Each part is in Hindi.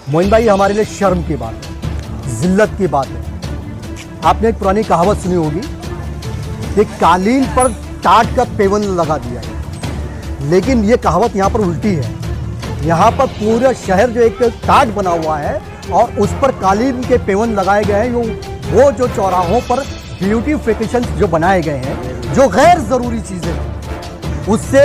मोइन भाई, हमारे लिए शर्म की बात है, जिल्लत की बात है। आपने एक पुरानी कहावत सुनी होगी कि कालीन पर टाट का पेवन लगा दिया है, लेकिन ये कहावत यहाँ पर उल्टी है। यहाँ पर पूरा शहर जो एक टाट बना हुआ है और उस पर कालीन के पेवन लगाए गए हैं। वो जो चौराहों पर ब्यूटिफिकेशन जो बनाए गए हैं, जो गैर ज़रूरी चीज़ें हैं, उससे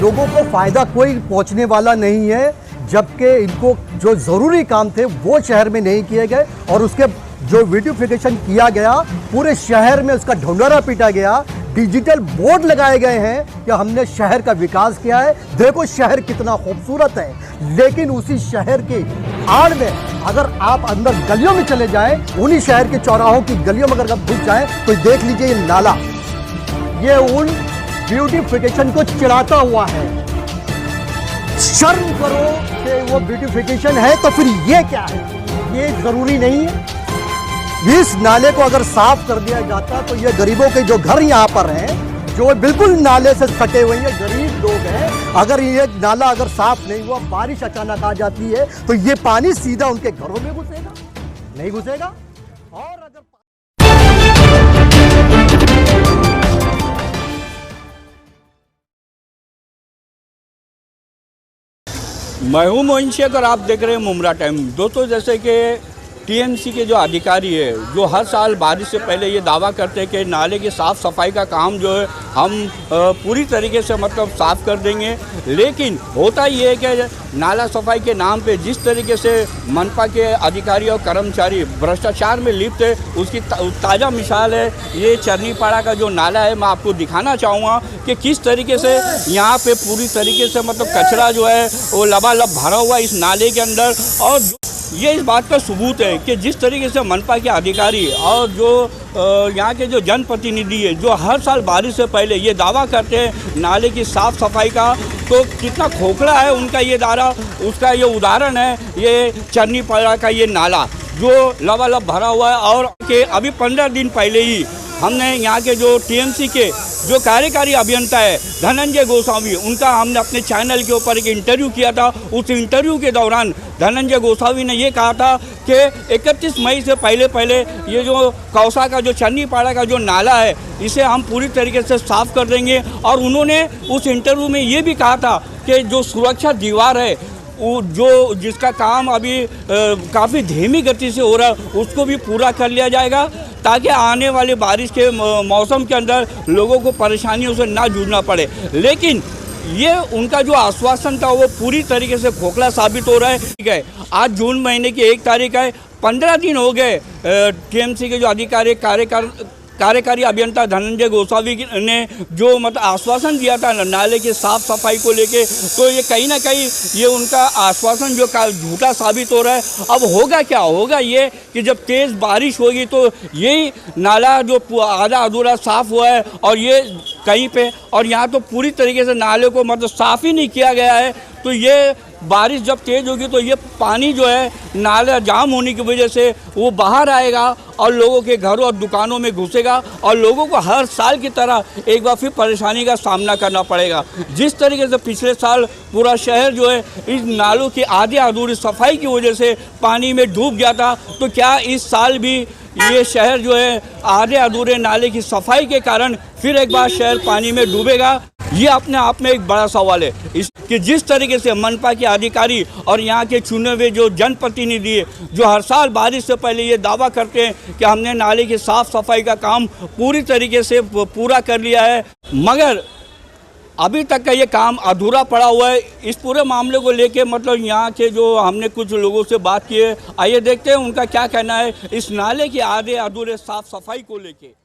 लोगों को फ़ायदा कोई पहुँचने वाला नहीं है। जबकि इनको जो ज़रूरी काम थे वो शहर में नहीं किए गए और उसके जो ब्यूटिफिकेशन किया गया, पूरे शहर में उसका ढंढोरा पीटा गया। डिजिटल बोर्ड लगाए गए हैं कि हमने शहर का विकास किया है, देखो शहर कितना खूबसूरत है। लेकिन उसी शहर के आड़ में अगर आप अंदर गलियों में चले जाएं, उन्हीं शहर के चौराहों की गलियों में अगर आप घुस जाएं तो देख लीजिए ये नाला, ये उन ब्यूटिफिकेशन को चिढ़ाता हुआ है। शर्म करो कि वो ब्यूटिफिकेशन है तो फिर ये क्या है? ये ज़रूरी नहीं है। इस नाले को अगर साफ कर दिया जाता तो ये गरीबों के जो घर यहाँ पर हैं, जो बिल्कुल नाले से सटे हुए हैं, गरीब लोग हैं, अगर ये नाला अगर साफ नहीं हुआ, बारिश अचानक आ जाती है तो ये पानी सीधा उनके घरों में घुसेगा? नहीं घुसेगा। और अगर मैं हूं मोइन शेख और आप देख रहे हैं मुमरा टाइम। दोस्तों, जैसे कि टीएमसी के जो अधिकारी है, जो हर साल बारिश से पहले ये दावा करते हैं कि नाले की साफ़ सफाई का काम जो है हम पूरी तरीके से मतलब साफ़ कर देंगे, लेकिन होता ये है कि नाला सफाई के नाम पे जिस तरीके से मनपा के अधिकारी और कर्मचारी भ्रष्टाचार में लिप्त है, उसकी ताज़ा मिसाल है ये चरनीपाड़ा का जो नाला है। मैं आपको दिखाना चाहूँगा कि किस तरीके से यहाँ पे पूरी तरीके से मतलब कचरा जो है वो लबालब भरा हुआ इस नाले के अंदर। और ये इस बात का सबूत है कि जिस तरीके से मनपा के अधिकारी और जो यहाँ के जो जनप्रतिनिधि है, जो हर साल बारिश से पहले ये दावा करते हैं नाले की साफ़ सफाई का, तो कितना खोखला है उनका ये दावा। उसका ये उदाहरण है ये चरनीपाड़ा का ये नाला जो लबालब भरा हुआ है। और कि अभी 15 दिन पहले ही हमने यहाँ के जो टीएमसी के जो कार्यकारी अभियंता है धनंजय गोसावी, उनका हमने अपने चैनल के ऊपर एक इंटरव्यू किया था। उस इंटरव्यू के दौरान धनंजय गोसावी ने ये कहा था कि 31 मई से पहले ये जो कौसा का जो चरनीपाड़ा का जो नाला है, इसे हम पूरी तरीके से साफ़ कर देंगे। और उन्होंने उस इंटरव्यू में ये भी कहा था कि जो सुरक्षा दीवार है, जो जिसका काम अभी काफ़ी धीमी गति से हो रहा है, उसको भी पूरा कर लिया जाएगा ताकि आने वाले बारिश के मौसम के अंदर लोगों को परेशानियों से ना जूझना पड़े। लेकिन ये उनका जो आश्वासन था वो पूरी तरीके से खोखला साबित हो रहा है। ठीक है, आज जून महीने की 1 तारीख है, 15 दिन हो गए टीएमसी के जो अधिकारी कार्यकारी अभियंता धनंजय गोसावी ने जो मतलब आश्वासन दिया था नाले की साफ़ सफाई को लेके, तो ये कहीं ना कहीं ये उनका आश्वासन जो झूठा साबित हो रहा है। अब होगा क्या? होगा ये कि जब तेज़ बारिश होगी तो यही नाला जो आधा अधूरा साफ़ हुआ है और ये कहीं पे, और यहाँ तो पूरी तरीके से नाले को मतलब साफ़ ही नहीं किया गया है, तो ये बारिश जब तेज़ होगी तो ये पानी जो है नाला जाम होने की वजह से वो बाहर आएगा और लोगों के घरों और दुकानों में घुसेगा और लोगों को हर साल की तरह एक बार फिर परेशानी का सामना करना पड़ेगा। जिस तरीके से पिछले साल पूरा शहर जो है इस नालों की आधे अधूरी सफाई की वजह से पानी में डूब गया था, तो क्या इस साल भी ये शहर जो है आधे अधूरे नाले की सफाई के कारण फिर एक बार शहर पानी में डूबेगा? ये अपने आप में एक बड़ा सवाल है। कि जिस तरीके से मनपा के अधिकारी और यहाँ के चुने हुए जो जनप्रतिनिधि है, जो हर साल बारिश से पहले ये दावा करते हैं कि हमने नाले की साफ़ सफाई का काम पूरी तरीके से पूरा कर लिया है, मगर अभी तक का ये काम अधूरा पड़ा हुआ है। इस पूरे मामले को लेके मतलब यहाँ के जो हमने कुछ लोगों से बात की है, आइए देखते हैं उनका क्या कहना है इस नाले के आधे अधूरे साफ़ सफाई को लेके।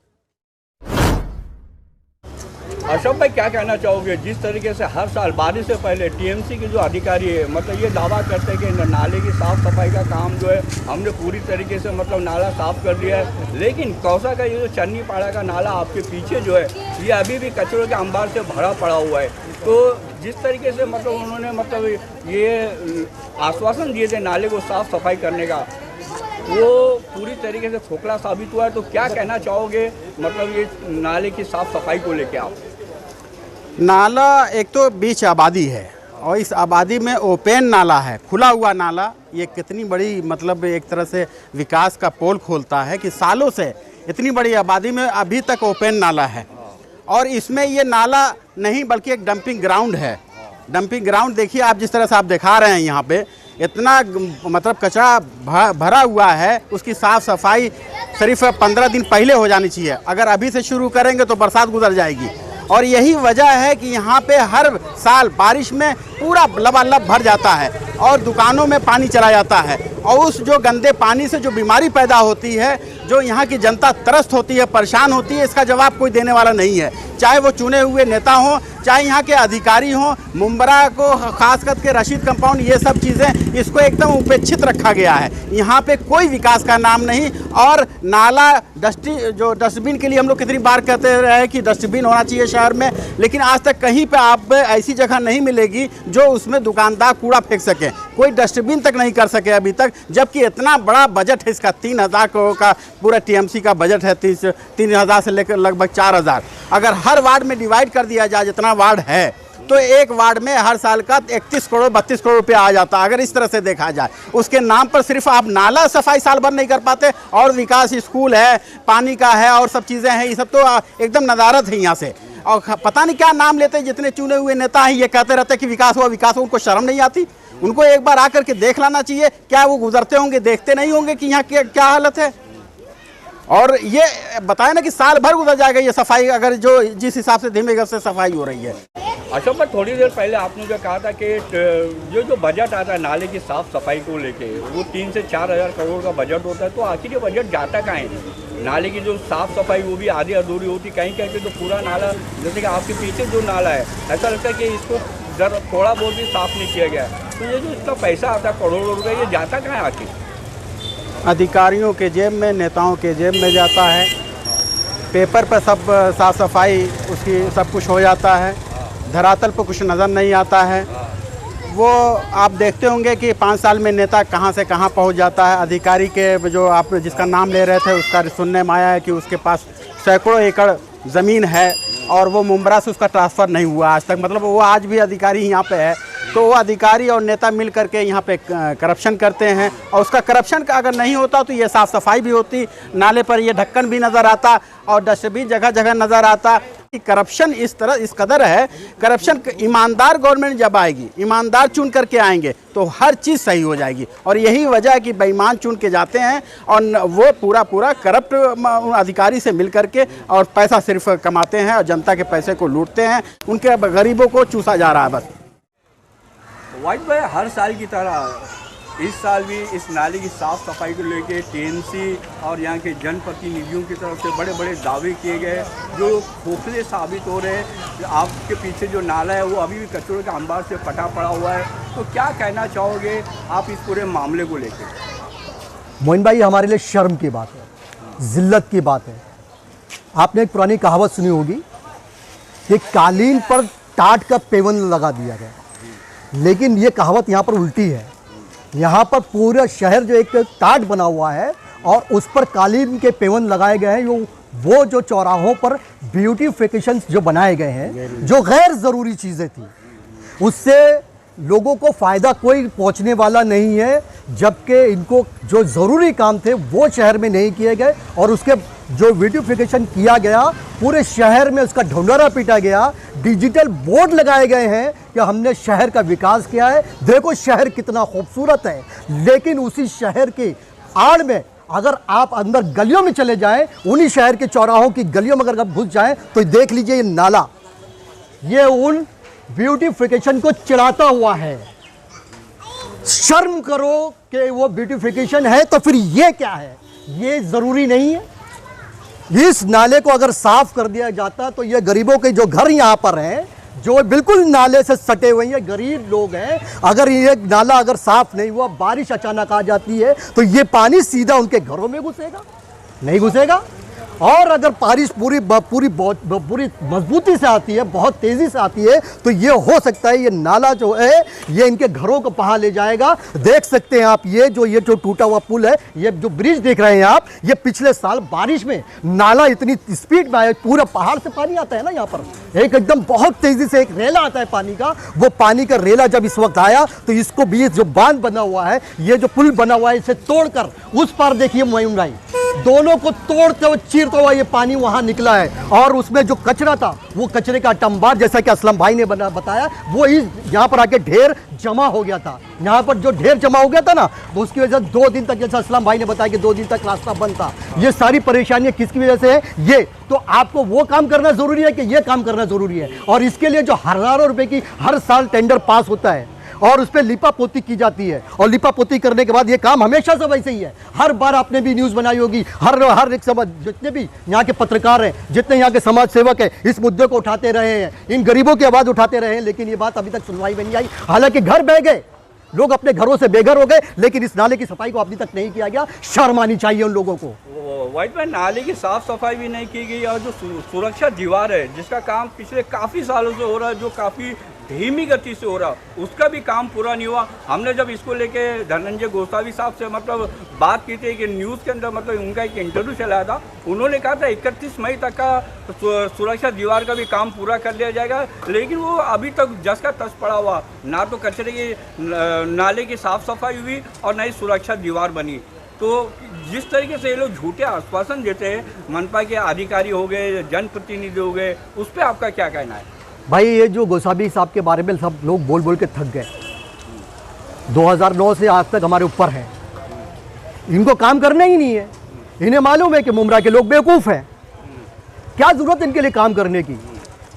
अशोक भाई, क्या कहना चाहोगे? जिस तरीके से हर साल बारिश से पहले टीएमसी के जो अधिकारी है मतलब ये दावा करते हैं कि नाले की साफ़ सफाई का काम जो है हमने पूरी तरीके से मतलब नाला साफ़ कर दिया है, लेकिन कौसा का ये जो चरनीपाड़ा का नाला आपके पीछे जो है ये अभी भी कचरों के अंबार से भरा पड़ा हुआ है। तो जिस तरीके से मतलब उन्होंने मतलब ये आश्वासन दिए थे नाले को साफ़ सफाई करने का, वो पूरी तरीके से खोखला साबित हुआ है। तो क्या कहना चाहोगे मतलब ये नाले की साफ़ सफाई को लेके आप? नाला एक तो बीच आबादी है और इस आबादी में ओपन नाला है, खुला हुआ नाला। ये कितनी बड़ी मतलब एक तरह से विकास का पोल खोलता है कि सालों से इतनी बड़ी आबादी में अभी तक ओपन नाला है। और इसमें ये नाला नहीं बल्कि एक डंपिंग ग्राउंड है। डंपिंग ग्राउंड देखिए आप, जिस तरह से आप दिखा रहे हैं यहाँ पे इतना मतलब कचरा भरा हुआ है, उसकी साफ़ सफाई सिर्फ 15 दिन पहले हो जानी चाहिए। अगर अभी से शुरू करेंगे तो बरसात गुजर जाएगी। और यही वजह है कि यहाँ पे हर साल बारिश में पूरा लबालब भर जाता है और दुकानों में पानी चला जाता है। और उस जो गंदे पानी से जो बीमारी पैदा होती है, जो यहाँ की जनता त्रस्त होती है, परेशान होती है, इसका जवाब कोई देने वाला नहीं है। चाहे वो चुने हुए नेता हों, चाहे यहाँ के अधिकारी हों। मुंब्रा को खास करके रशीद कंपाउंड, ये सब चीज़ें इसको एकदम उपेक्षित रखा गया है। यहाँ पे कोई विकास का नाम नहीं। और नाला डस्टबिन के लिए हम लोग कितनी बार कहते रहे कि डस्टबिन होना चाहिए शहर में, लेकिन आज तक कहीं पे आप ऐसी जगह नहीं मिलेगी जो उसमें दुकानदार कूड़ा फेंक सके। कोई डस्टबिन तक नहीं कर सके अभी तक, जबकि इतना बड़ा बजट है इसका। 3000 करोड़ का पूरा टीएमसी का बजट है, 3000 से लेकर लगभग 4000। अगर हर वार्ड में डिवाइड कर दिया जाए, जितना वार्ड है, तो एक वार्ड में हर साल का 31 करोड़ 32 करोड़ रुपया आ जाता। अगर इस तरह से देखा जाए, उसके नाम पर सिर्फ आप नाला सफाई साल भर नहीं कर पाते, और विकास स्कूल है, पानी का है, और सब चीज़ें हैं, ये सब तो एकदम नदारत है यहाँ से। और पता नहीं क्या नाम लेते, जितने चुने हुए नेता हैं ये कहते रहते कि विकास हुआ विकास हुआ। उनको शर्म नहीं आती? उनको एक बार आकर के देख लाना चाहिए। क्या वो गुजरते होंगे, देखते नहीं होंगे कि यहाँ क्या हालत है? और ये बताया ना कि साल भर गुजर जाएगा ये सफाई, अगर जो जिस हिसाब से धीमे गति से सफाई हो रही है। अच्छा, पर थोड़ी देर पहले आपने जो कहा था कि जो बजट आता है नाले की साफ़ सफाई को लेके, वो 3 से 4 हज़ार करोड़ का बजट होता है, तो आखिर ये बजट जाता कहाँ है? नाले की जो साफ़ सफाई वो भी आधी अधूरी होती, कहीं कहीं पे तो पूरा नाला, जैसे कि आपके पीछे जो नाला है, ऐसा लगता है कि इसको थोड़ा बहुत भी साफ़ नहीं किया गया। तो ये जो इसका पैसा आता है करोड़ों रुपये, ये जाता कहाँ है आखिर? अधिकारियों के जेब में, नेताओं के जेब में जाता है। पेपर पर सब साफ़ सफाई उसकी सब कुछ हो जाता है, धरातल पर कुछ नज़र नहीं आता है। वो आप देखते होंगे कि 5 साल में नेता कहाँ से कहाँ पहुँच जाता है। अधिकारी के जो आप जिसका नाम ले रहे थे, उसका सुनने में आया है कि उसके पास सैकड़ों एकड़ ज़मीन है और वो मुंब्रा से उसका ट्रांसफ़र नहीं हुआ आज तक। मतलब वो आज भी अधिकारी यहाँ पे है। तो वो अधिकारी और नेता मिल करके यहाँ पे करप्शन करते हैं, और उसका करप्शन का अगर नहीं होता तो ये साफ़ सफाई भी होती, नाले पर ये ढक्कन भी नज़र आता और डस्टबिन जगह जगह नज़र आता। करप्शन इस कदर है। करप्शन, ईमानदार गवर्नमेंट जब आएगी, ईमानदार चुन करके आएंगे तो हर चीज़ सही हो जाएगी। और यही वजह है कि बेईमान चुन के जाते हैं और वो पूरा करप्ट अधिकारी से मिल करके और पैसा सिर्फ कमाते हैं और जनता के पैसे को लूटते हैं। उनके गरीबों को चूसा जा रहा है बस। वाइट भाई, हर साल की तरह इस साल भी इस नाले की साफ़ सफाई को लेके टीएमसी और यहाँ के जनप्रतिनिधियों की तरफ से बड़े बड़े दावे किए गए, जो खोखले साबित हो रहे हैं। आपके पीछे जो नाला है वो अभी भी कचरे के अंबार से फटा पड़ा हुआ है। तो क्या कहना चाहोगे आप इस पूरे मामले को लेकर? मोइन भाई, हमारे लिए शर्म की बात है, जिल्लत की बात है। आपने एक पुरानी कहावत सुनी होगी कि कालीन पर टाट का पेवन लगा दिया गया, लेकिन ये कहावत यहाँ पर उल्टी है। यहाँ पर पूरा शहर जो एक टाट बना हुआ है और उस पर कालीन के पेवन लगाए गए हैं। वो जो चौराहों पर ब्यूटिफिकेशन जो बनाए गए हैं, जो गैर ज़रूरी चीज़ें थी, उससे लोगों को फ़ायदा कोई पहुँचने वाला नहीं है। जबकि इनको जो ज़रूरी काम थे वो शहर में नहीं किए गए, और उसके जो ब्यूटिफिकेशन किया गया पूरे शहर में उसका ढोंढारा पीटा गया। डिजिटल बोर्ड लगाए गए हैं कि हमने शहर का विकास किया है, देखो शहर कितना खूबसूरत है। लेकिन उसी शहर की आड़ में अगर आप अंदर गलियों में चले जाएं, उन्हीं शहर के चौराहों की गलियों में अगर आप घुस जाएं, तो देख लीजिए ये नाला, ये उन ब्यूटिफिकेशन को चिढ़ाता हुआ है। शर्म करो कि वो ब्यूटिफिकेशन है, तो फिर ये क्या है? ये ज़रूरी नहीं है। इस नाले को अगर साफ कर दिया जाता तो ये गरीबों के जो घर यहाँ पर हैं, जो बिल्कुल नाले से सटे हुए हैं, गरीब लोग हैं, अगर ये नाला अगर साफ नहीं हुआ, बारिश अचानक आ जाती है, तो ये पानी सीधा उनके घरों में घुसेगा? नहीं घुसेगा। और अगर बारिश पूरी मजबूती से आती है, बहुत तेज़ी से आती है, तो ये हो सकता है ये नाला जो है ये इनके घरों को बहा ले जाएगा। देख सकते हैं आप ये जो टूटा हुआ पुल है, ये जो ब्रिज देख रहे हैं आप, ये पिछले साल बारिश में नाला इतनी स्पीड में आया, पूरा पहाड़ से पानी आता है ना यहाँ पर, एकदम बहुत तेज़ी से एक रेला आता है पानी का। वो पानी का रेला जब इस वक्त आया तो इसको भी जो बांध बना हुआ है, ये जो पुल बना हुआ है, इसे तोड़कर उस पार देखिए मोइन भाई, दोनों को तोड़ते हुए चीरते हुआ ये पानी वहां निकला है। और उसमें जो कचरा था, वो कचरे का टंबार, जैसा कि असलम भाई ने बताया, वो यहाँ पर आके ढेर जमा हो गया था। यहाँ पर जो ढेर जमा हो गया था ना, तो उसकी वजह से 2 दिन तक, जैसा असलम भाई ने बताया कि 2 दिन तक रास्ता बंद था। ये सारी परेशानियां किसकी वजह से है? ये तो आपको वो काम करना जरूरी है कि ये काम करना जरूरी है। और इसके लिए जो हजारों रुपए की हर साल टेंडर पास होता है और उस पर लिपापोती की जाती है, और लिपापोती करने के बाद ये काम हमेशा से वैसे ही है। हर बार आपने भी न्यूज़ बनाई होगी, हर एक समाज, जितने भी यहाँ के पत्रकार हैं, जितने यहाँ के समाज सेवक हैं, इस मुद्दे को उठाते रहे हैं, इन गरीबों की आवाज़ उठाते रहे हैं, लेकिन ये बात अभी तक सुनवाई में नहीं आई। हालांकि घर बह गए, लोग अपने घरों से बेघर हो गए, लेकिन इस नाले की सफाई को अभी तक नहीं किया गया। शर्म आनी चाहिए उन लोगों को। वाइट में नाले की साफ सफाई भी नहीं की गई, और जो सुरक्षा दीवार है जिसका काम पिछले काफ़ी सालों से हो रहा है, जो काफ़ी धीमी गति से हो रहा, उसका भी काम पूरा नहीं हुआ। हमने जब इसको लेके धनंजय गोसावी साहब से मतलब बात की थी कि न्यूज़ के अंदर मतलब उनका एक इंटरव्यू चलाया था, उन्होंने कहा था 31 मई तक का सुरक्षा दीवार का भी काम पूरा कर लिया जाएगा, लेकिन वो अभी तक जस का तस पड़ा हुआ, ना तो कचरे की नाले की साफ़ सफाई हुई और ना ही सुरक्षा दीवार बनी। तो जिस तरीके से ये लोग झूठे आश्वासन देते हैं, मनपा के अधिकारी हो गए, जनप्रतिनिधि हो गए, उस पर आपका क्या कहना है? भाई ये जो गोसावी साहब के बारे में सब लोग बोल बोल के थक गए, 2009 से आज तक हमारे ऊपर है, इनको काम करना ही नहीं है। इन्हें मालूम है कि मुमरा के लोग बेवकूफ़ हैं, क्या ज़रूरत इनके लिए काम करने की,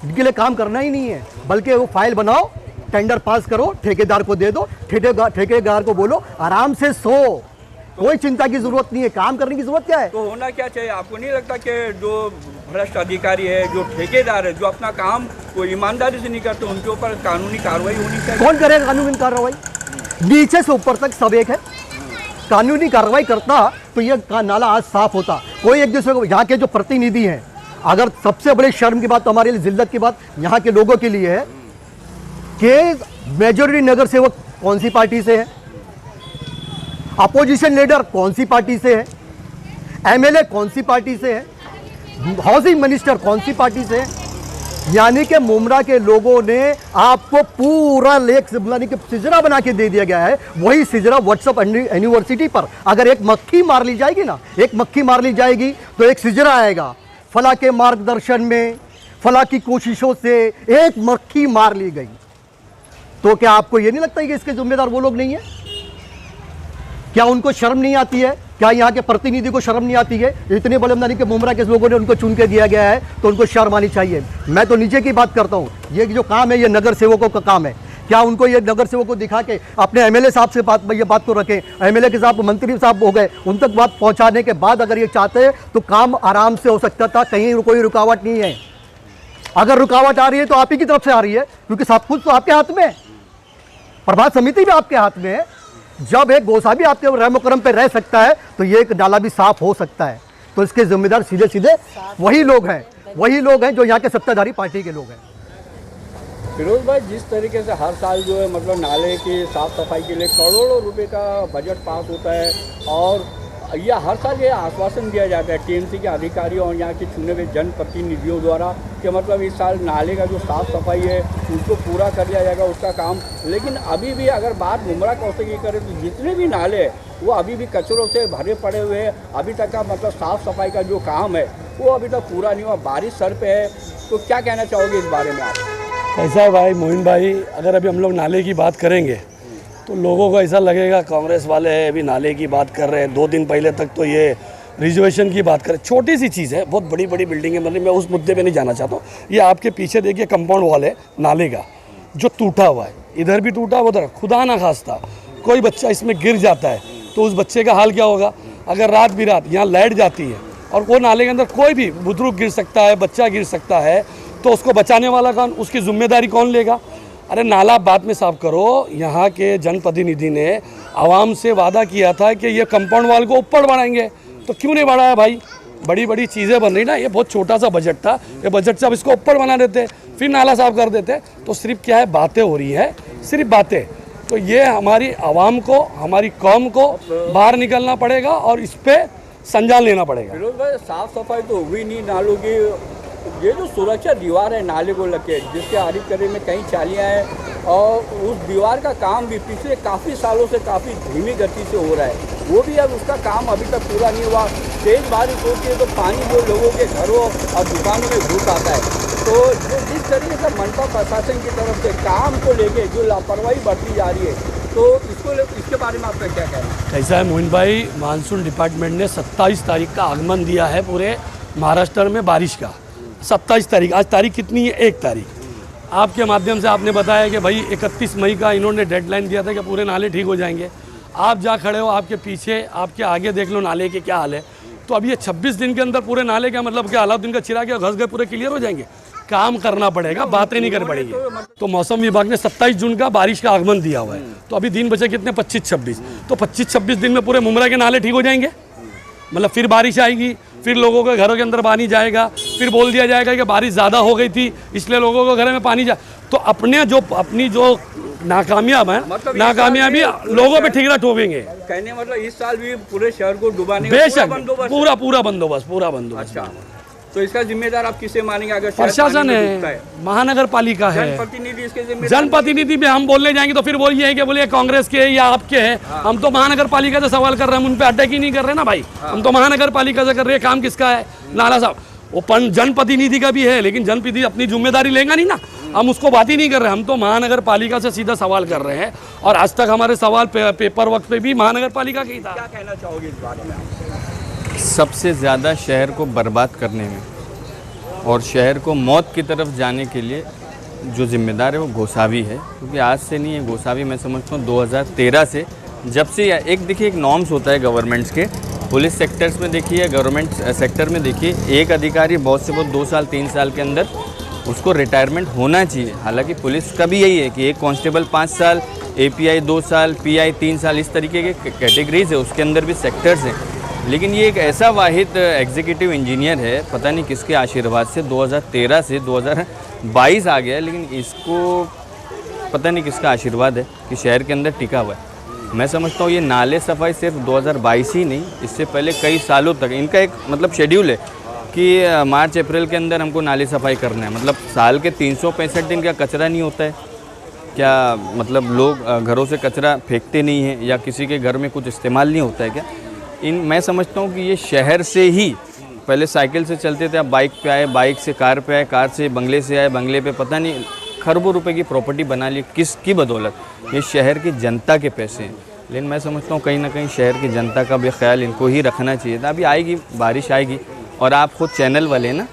इनके लिए काम करना ही नहीं है। बल्कि वो फाइल बनाओ, टेंडर पास करो, ठेकेदार को दे दो, ठेकेदार को बोलो आराम से सो, कोई चिंता की जरूरत नहीं है, काम करने की जरूरत क्या है? तो होना क्या चाहिए? आपको नहीं लगता कि जो भ्रष्ट अधिकारी है, जो ठेकेदार है, जो अपना काम कोई ईमानदारी से नहीं करते, उनके ऊपर कानूनी कार्रवाई होनी चाहिए? कौन करेगा कानूनी कार्रवाई? नीचे से ऊपर तक सब एक है। कानूनी कार्रवाई करता तो ये नाला आज साफ होता। कोई एक दूसरे को, यहाँ के जो प्रतिनिधि हैं, अगर सबसे बड़ी शर्म की बात तो हमारे लिए, जिल्लत की बात यहाँ के लोगों के लिए है कि मेजॉरिटी नगर सेवक कौन सी पार्टी से है, अपोजिशन लीडर कौन सी पार्टी से है, एमएलए कौन सी पार्टी से है, हाउसिंग मिनिस्टर कौन सी पार्टी से है। यानी कि मुमरा के लोगों ने आपको पूरा लेख सिजरा बना के दे दिया गया है। वही सिजरा व्हाट्सएप यूनिवर्सिटी पर अगर एक मक्खी मार ली जाएगी ना, एक मक्खी मार ली जाएगी तो एक सिजरा आएगा, फला के मार्गदर्शन में, फला की कोशिशों से एक मक्खी मार ली गई। तो क्या आपको ये नहीं लगता है कि इसके जिम्मेदार वो लोग नहीं है? क्या उनको शर्म नहीं आती है? क्या यहाँ के प्रतिनिधि को शर्म नहीं आती है? इतने बड़े के मुमरा के लोगों ने उनको चुन के दिया गया है तो उनको शर्म आनी चाहिए। मैं तो नीचे की बात करता हूँ, ये जो काम है ये नगर सेवकों का काम है। क्या उनको ये नगर सेवकों को दिखा के अपने एमएलए साहब से ये बात को रखें, एमएलए के साथ मंत्री साहब हो गए, उन तक बात पहुँचाने के बाद अगर ये चाहते हैं तो काम आराम से हो सकता था, कहीं कोई रुकावट नहीं है। अगर रुकावट आ रही है तो आप ही की तरफ से आ रही है, क्योंकि सब कुछ तो आपके हाथ में है, प्रभात समिति भी आपके हाथ में है। जब एक गोसावी आपके रहमकरम पे रह सकता है तो ये एक नाला भी साफ हो सकता है। तो इसके जिम्मेदार सीधे सीधे वही लोग हैं जो यहाँ के सत्ताधारी पार्टी के लोग हैं। फिरोज भाई, जिस तरीके से हर साल जो है मतलब नाले की साफ सफाई के लिए करोड़ों रुपए का बजट पास होता है, और ये हर साल ये आश्वासन दिया जाता है टीएमसी के अधिकारियों और यहाँ के चुने हुए जनप्रतिनिधियों द्वारा कि मतलब इस साल नाले का जो साफ़ सफाई है उसको पूरा कर लिया जाएगा उसका काम। लेकिन अभी भी अगर बात मुमरा कौशल की करें तो जितने भी नाले वो अभी भी कचरों से भरे पड़े हुए हैं। अभी तक का मतलब साफ़ सफाई का जो काम है वो अभी तक पूरा नहीं हुआ। बारिश सर पे है, तो क्या कहना चाहोगे इस बारे में आप? ऐसा है भाई मोहिन भाई, अगर अभी हम लोग नाले की बात करेंगे तो लोगों को ऐसा लगेगा कांग्रेस वाले हैं अभी नाले की बात कर रहे हैं। 2 दिन पहले तक तो ये रिजर्वेशन की बात करें, छोटी सी चीज़ है, बहुत बड़ी बड़ी बिल्डिंगें बन रही। मैं उस मुद्दे पे नहीं जाना चाहता हूँ। ये आपके पीछे देखिए कंपाउंड वॉल है नाले का जो टूटा हुआ है, इधर भी टूटा उधर। खुदा ना खास्ता कोई बच्चा इसमें गिर जाता है तो उस बच्चे का हाल क्या होगा? अगर रात बिरात यहाँ लाइट जाती है और वो नाले के अंदर कोई भी बुजुर्ग गिर सकता है, बच्चा गिर सकता है, तो उसको बचाने वाला कौन? उसकी जिम्मेदारी कौन लेगा? अरे नाला बाद में साफ करो। यहाँ के जनप्रतिनिधि ने आवाम से वादा किया था कि ये कंपाउंड वॉल को ऊपर बढ़ाएंगे, तो क्यों नहीं बढ़ाया भाई? बड़ी बड़ी चीज़ें बन रही ना, ये बहुत छोटा सा बजट था, ये बजट से अब इसको ऊपर बना देते, फिर नाला साफ कर देते, तो सिर्फ क्या है, बातें हो रही है, सिर्फ बातें। तो ये हमारी आवाम को, हमारी कौम को बाहर निकलना पड़ेगा और इस पे संज्ञान लेना पड़ेगा। फिरोज भाई, साफ सफाई तो हुई नहीं नालों की, ये जो सुरक्षा दीवार है नाले को लगे, जिसके आरिफ करे में कई चालियाँ हैं, और उस दीवार का काम भी पिछले काफ़ी सालों से काफ़ी धीमी गति से हो रहा है, वो भी अब उसका काम अभी तक पूरा नहीं हुआ। तेज बारिश होती है तो पानी जो लोगों के घरों और दुकानों में घुस आता है। तो जो जिस तरीके से मनपा प्रशासन की तरफ से काम को लेके जो लापरवाही बढ़ती जा रही है, तो इसके बारे में आपका क्या कहना है? ऐसा है मोहिन भाई, मानसून डिपार्टमेंट ने 27 तारीख का आगमन दिया है पूरे महाराष्ट्र में बारिश का। 27 तारीख, आज तारीख कितनी है? 1 तारीख। आपके माध्यम से आपने बताया कि भाई 31 मई का इन्होंने डेडलाइन दिया था कि पूरे नाले ठीक हो जाएंगे। आप जहाँ खड़े हो, आपके पीछे, आपके आगे देख लो नाले के क्या हाल है। तो अब ये 26 दिन के अंदर पूरे नाले का मतलब क्या, अलाउद्दीन का चिराग घस गए पूरे क्लियर हो जाएंगे? काम करना पड़ेगा, बातें नहीं करनी पड़ेगी। तो मौसम विभाग ने 27 जून का बारिश का आगमन दिया हुआ है, तो अभी दिन बचे कितने? 25-26। तो 25-26 दिन में पूरे मुमरा के नाले ठीक हो जाएंगे। मतलब फिर बारिश आएगी, फिर लोगों के घरों के अंदर पानी जाएगा, फिर बोल दिया जाएगा कि बारिश ज़्यादा हो गई थी इसलिए लोगों को घरों में पानी जा। तो अपनी जो नाकामयाब है, मतलब नाकामयाबी लोगों पे ठीकरा ठोकेंगे। कहने मतलब इस साल भी पूरे शहर को डुबाने का बेशक पूरा बंदोबस्त। अच्छा, तो इसका जिम्मेदार आप किसे मानेंगे? अगर प्रशासन है, महानगर पालिका है, जनप्रतिनिधि इसके जिम्मेदार। जनप्रतिनिधि में हम बोलने जाएंगे तो फिर बोलिए है कि बोलिए कांग्रेस के या आपके हैं। हम तो महानगर पालिका से सवाल कर रहे हैं, हम उन पे अटैक ही नहीं कर रहे ना भाई। हम तो महानगर पालिका से कर रहे हैं। काम किसका है? नाला साहब। वो जनप्रतिनिधि का भी है, लेकिन जनप्रतिनिधि अपनी जिम्मेदारी लेगा नहीं ना। हम उसको बात ही नहीं कर रहे, हम तो महानगर पालिका से सीधा सवाल कर रहे हैं। और आज तक हमारे सवाल पेपर वर्क पे भी महानगर पालिका का ही था। क्या कहना चाहोगे इस बारे में? सबसे ज़्यादा शहर को बर्बाद करने में और शहर को मौत की तरफ जाने के लिए जो जिम्मेदार है वो गोसावी है। क्योंकि आज से नहीं है, गोसावी मैं समझता हूँ 2013 से, जब से एक देखिए एक नॉर्म्स होता है गवर्नमेंट्स के, पुलिस सेक्टर्स में देखिए, गवर्नमेंट सेक्टर में देखिए, एक अधिकारी बहुत से बहुत 2 साल 3 साल के अंदर उसको रिटायरमेंट होना चाहिए। हालांकि पुलिस का भी यही है कि एक कांस्टेबल 5 साल, एपीआई 2 साल, पीआई 3 साल, इस तरीके के कैटेगरीज है, उसके अंदर भी सेक्टर्स हैं। लेकिन ये एक ऐसा वाहिद एग्जीक्यूटिव इंजीनियर है, पता नहीं किसके आशीर्वाद से 2013 से 2022 आ गया है, लेकिन इसको पता नहीं किसका आशीर्वाद है कि शहर के अंदर टिका हुआ है। मैं समझता हूँ ये नाले सफाई सिर्फ 2022 ही नहीं, इससे पहले कई सालों तक इनका एक मतलब शेड्यूल है कि मार्च अप्रैल के अंदर हमको नाले सफाई करना है। मतलब साल के 365 दिन का कचरा नहीं होता है क्या? मतलब लोग घरों से कचरा फेंकते नहीं हैं या किसी के घर में कुछ इस्तेमाल नहीं होता है क्या? मैं समझता हूँ कि ये शहर से ही, पहले साइकिल से चलते थे, अब बाइक पे आए, बाइक से कार पे आए, कार से बंगले से आए, बंगले पे पता नहीं खरबों रुपए की प्रॉपर्टी बना ली। किसकी बदौलत? ये शहर की जनता के पैसे हैं। लेकिन मैं समझता हूँ कहीं ना कहीं शहर की जनता का भी ख्याल इनको ही रखना चाहिए था। अभी आएगी बारिश आएगी, और आप खुद चैनल वाले ना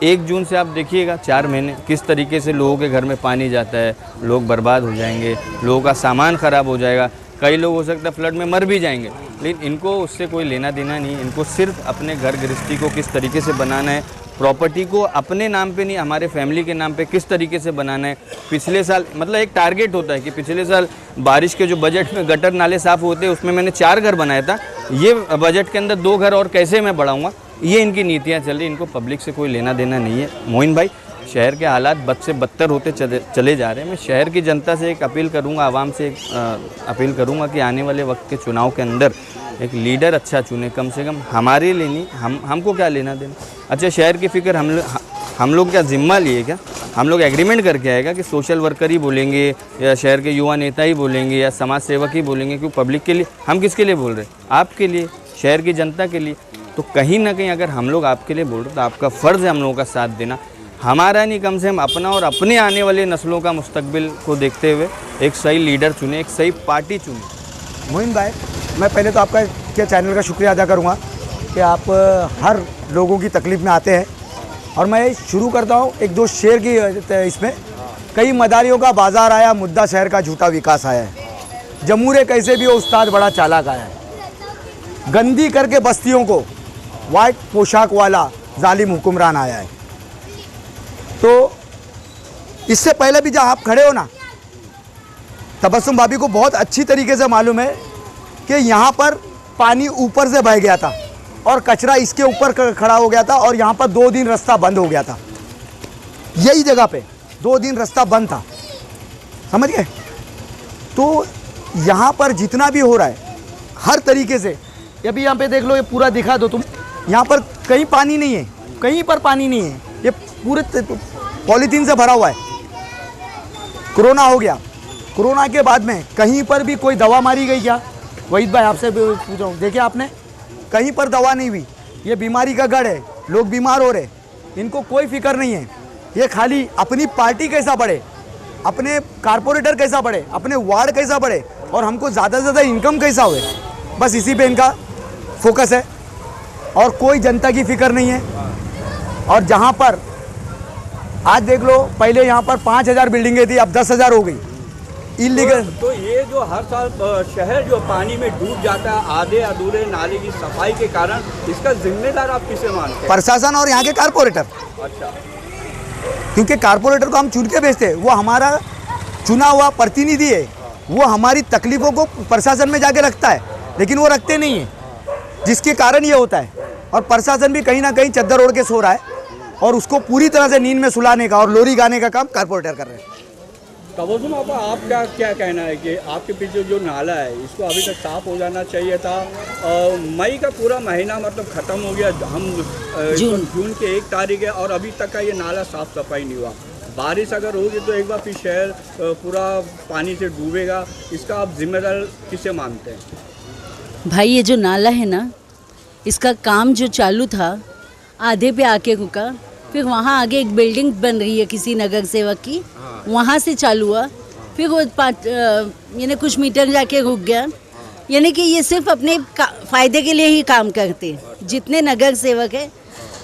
1 जून से आप देखिएगा 4 महीने किस तरीके से लोगों के घर में पानी जाता है, लोग बर्बाद हो जाएंगे, लोगों का सामान ख़राब हो जाएगा, कई लोग हो सकता है फ्लड में मर भी जाएंगे। लेकिन इनको उससे कोई लेना देना नहीं। इनको सिर्फ अपने घर गृहस्थी को किस तरीके से बनाना है, प्रॉपर्टी को अपने नाम पे नहीं, हमारे फैमिली के नाम पे किस तरीके से बनाना है। पिछले साल मतलब एक टारगेट होता है कि पिछले साल बारिश के जो बजट में गटर नाले साफ़ होते हैं उसमें मैंने 4 घर बनाया था, ये बजट के अंदर 2 घर और कैसे मैं बढ़ाऊँगा, ये इनकी नीतियाँ चल रही। इनको पब्लिक से कोई लेना देना नहीं है। मोइन भाई, शहर के हालात बद से बदतर होते चले जा रहे हैं। मैं शहर की जनता से एक अपील करूंगा, आवाम से एक अपील करूंगा कि आने वाले वक्त के चुनाव के अंदर एक लीडर अच्छा चुने, कम से कम हमारे लिए नहीं, हमको क्या लेना देना। अच्छा, शहर की फ़िक्र हम लोग क्या ज़िम्मा लिए क्या? हम लोग एग्रीमेंट करके आएगा कि सोशल वर्कर ही बोलेंगे या शहर के युवा नेता ही बोलेंगे या समाज सेवक ही बोलेंगे? क्यों पब्लिक के लिए? हम किसके लिए बोल रहे हैं? आपके लिए, शहर की जनता के लिए। तो कहीं ना कहीं अगर हम लोग आपके लिए बोल रहे तो आपका फ़र्ज़ है हम लोगों का साथ देना। हमारा नहीं, कम से कम अपना और अपने आने वाले नस्लों का मुस्तकबिल को देखते हुए एक सही लीडर चुने, एक सही पार्टी चुने। मोइन भाई, मैं पहले तो आपका क्या चैनल का शुक्रिया अदा करूंगा कि आप हर लोगों की तकलीफ़ में आते हैं। और मैं शुरू करता हूं 1-2 शेर की इसमें। कई मदारियों का बाज़ार आया, मुद्दा शहर का झूठा विकास आया है। जमूरे कैसे भी हो, उस्ताद बड़ा चालाक आया है। गंदी करके बस्तियों को वाइट पोशाक वाला जालिम हुक्मरान आया है। तो इससे पहले भी जहाँ आप खड़े हो ना, तबस्सुम भाभी को बहुत अच्छी तरीके से मालूम है कि यहाँ पर पानी ऊपर से बह गया था और कचरा इसके ऊपर खड़ा हो गया था और यहाँ पर 2 दिन रास्ता बंद हो गया था। यही जगह पे 2 दिन रास्ता बंद था, समझ गए। तो यहाँ पर जितना भी हो रहा है हर तरीके से, अभी यहाँ पे देख लो, ये पूरा दिखा दो तुम, यहाँ पर कहीं पानी नहीं है, कहीं पर पानी नहीं है, ये पूरे पॉलीथीन से भरा हुआ है। कोरोना हो गया, कोरोना के बाद में कहीं पर भी कोई दवा मारी गई क्या? वहीद भाई आपसे पूछ रहा हूँ, देखिए आपने कहीं पर दवा नहीं हुई। ये बीमारी का गढ़ है, लोग बीमार हो रहे, इनको कोई फिक्र नहीं है। ये खाली अपनी पार्टी कैसा बढ़े, अपने कारपोरेटर कैसा बढ़े, अपने वार्ड कैसा बढ़े और हमको ज़्यादा से ज़्यादा इनकम कैसा हुए, बस इसी पे इनका फोकस है और कोई जनता की फिक्र नहीं है। और जहाँ पर आज देख लो, पहले यहाँ पर 5000 बिल्डिंगें थी, अब 10,000 हो गई इलीगल। तो ये जो हर साल शहर जो पानी में डूब जाता है आधे अधूरे नाले की सफाई के कारण, इसका जिम्मेदार आप किसे मानते हैं? प्रशासन और यहाँ के कारपोरेटर। अच्छा, क्योंकि कारपोरेटर को हम चुन के भेजते हैं, वो हमारा चुना हुआ प्रतिनिधि है, वो हमारी तकलीफ़ों को प्रशासन में जाके रखता है, लेकिन वो रखते नहीं है, जिसके कारण ये होता है। और प्रशासन भी कहीं ना कहीं चद्दर ओढ़ के सो रहा है और उसको पूरी तरह से नींद में सुलाने का और लोरी गाने का काम कारपोरेटर कर रहे हैं। तबस्सुम आपा, आपका क्या कहना है कि आपके पीछे जो नाला है इसको अभी तक साफ हो जाना चाहिए था? मई का पूरा महीना मतलब ख़त्म हो गया, हम जून के 1 तारीख है और अभी तक का ये नाला साफ सफाई नहीं हुआ। बारिश अगर होगी तो एक बार फिर शहर पूरा पानी से डूबेगा, इसका आप जिम्मेदार किसे मानते हैं? भाई ये जो नाला है ना, इसका काम जो चालू था आधे पे आके रुका, फिर वहाँ आगे एक बिल्डिंग बन रही है किसी नगर सेवक की, वहाँ से चालू हुआ, फिर वो यानी कुछ मीटर जाके रुक गया। यानी कि ये सिर्फ अपने फ़ायदे के लिए ही काम करते हैं। जितने नगर सेवक हैं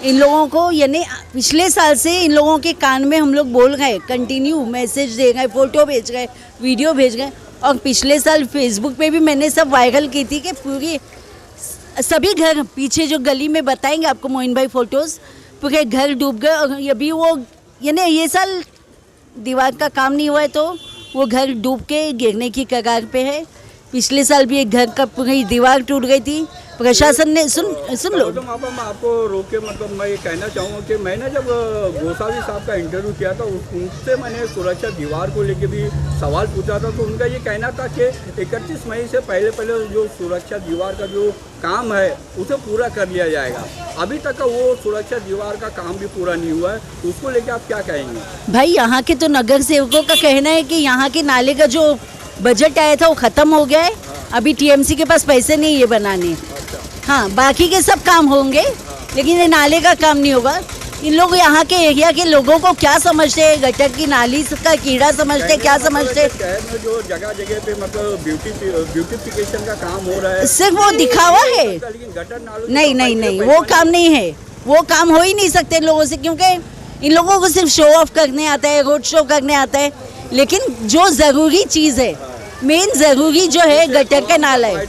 इन लोगों को, यानी पिछले साल से इन लोगों के कान में हम लोग बोल गए, कंटिन्यू मैसेज दे गए, फ़ोटो भेज गए, वीडियो भेज गए। और पिछले साल फेसबुक पे भी मैंने सब वायरल की थी कि पूरी सभी घर पीछे जो गली में बताएंगे आपको मोइन भाई फ़ोटोज़, पूरे घर डूब गए। और अभी वो यानी ये साल दीवार का काम नहीं हुआ है तो वो घर डूब के गिरने की कगार पे है। पिछले साल भी एक घर का पूरी दीवार टूट गई थी, प्रशासन ने सुन लो। तो मैं आपको रोक के मतलब मैं ये कहना चाहूँगा कि मैंने जब गोसावी साहब का इंटरव्यू किया था उनसे मैंने सुरक्षा दीवार को लेके भी सवाल पूछा था, तो उनका ये कहना था कि 31 मई से पहले जो सुरक्षा दीवार का जो काम है उसे पूरा कर लिया जाएगा। अभी तक का वो सुरक्षा दीवार का काम भी पूरा नहीं हुआ है, उसको लेके आप क्या कहेंगे? भाई यहाँ के तो नगर सेवकों का कहना है कि यहाँ के नाले का जो बजट आया था वो ख़त्म हो गया है, अभी टीएमसी के पास पैसे नहीं ये बनाने। हाँ, बाकी के सब काम होंगे लेकिन ये नाले का काम नहीं होगा। इन लोग यहाँ के एरिया के लोगों को क्या समझते हैं, गटर की नाली का कीड़ा समझते, क्या समझते? शहर में जो जगह जगह पे मतलब ब्यूटिफिकेशन का काम हो रहा है, सिर्फ वो दिखावा है। लेकिन गटर नालों नहीं, वो काम नहीं है, वो काम हो ही नहीं सकते लोगों से, क्योंकि इन लोगों को सिर्फ शो ऑफ करने आता है, रोड शो करने आता है। लेकिन जो ज़रूरी चीज़ है, मेन ज़रूरी जो है गटर का नाला है,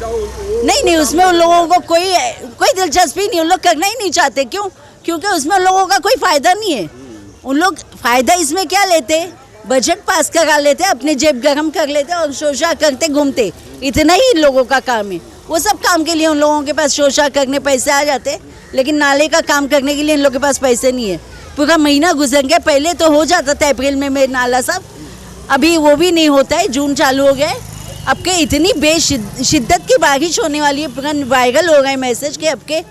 नहीं उसमें उन लोगों को कोई दिलचस्पी नहीं, उन लोग करना ही नहीं चाहते। क्यों? क्योंकि उसमें उन लोगों का कोई फ़ायदा नहीं है। उन लोग फ़ायदा इसमें क्या लेते, बजट पास करा लेते, अपने जेब गरम कर लेते और शोषा करते घूमते, इतना ही इन लोगों का काम है। वो सब काम के लिए उन लोगों के पास शोषा करने पैसे आ जाते, लेकिन नाले का काम करने के लिए इन लोगों के पास पैसे नहीं है। पूरा महीना गुजर गया, पहले तो हो जाता था अप्रैल में नाला सब, अभी वो भी नहीं होता है, जून चालू हो गया है। अब के इतनी बेशिद्दत की बारिश होने वाली है, पूरा वायरल हो गए मैसेज के अब के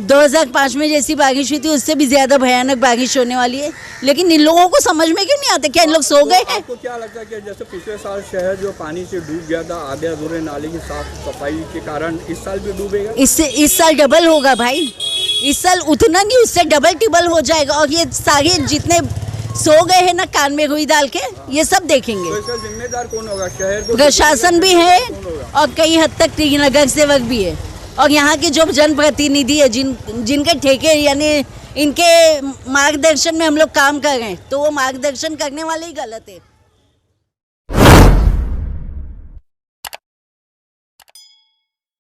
2005 में जैसी बारिश हुई थी उससे भी ज़्यादा भयानक बारिश होने वाली है। लेकिन इन लोगों को समझ में क्यों नहीं आता, क्या इन लोग सो गए हैं? आपको क्या लगता है कि जैसे पिछले साल शहर जो पानी से डूब गया था आधे अधूरे नाले की साफ सफाई के कारण, इस साल भी डूबेगा? इस साल डबल होगा भाई, इस साल उतना नहीं उससे डबल टिबल हो जाएगा। और ये सारे जितने सो गए हैं ना कान में रुई डाल के, ये सब देखेंगे। तो इसका जिम्मेदार कौन होगा? शहर को प्रशासन भी है और कई हद तक नगर सेवक भी है, और यहाँ के जो जनप्रतिनिधि है जिनके ठेके यानी इनके मार्गदर्शन में हम लोग काम कर रहे हैं, तो वो मार्गदर्शन करने वाले ही गलत है।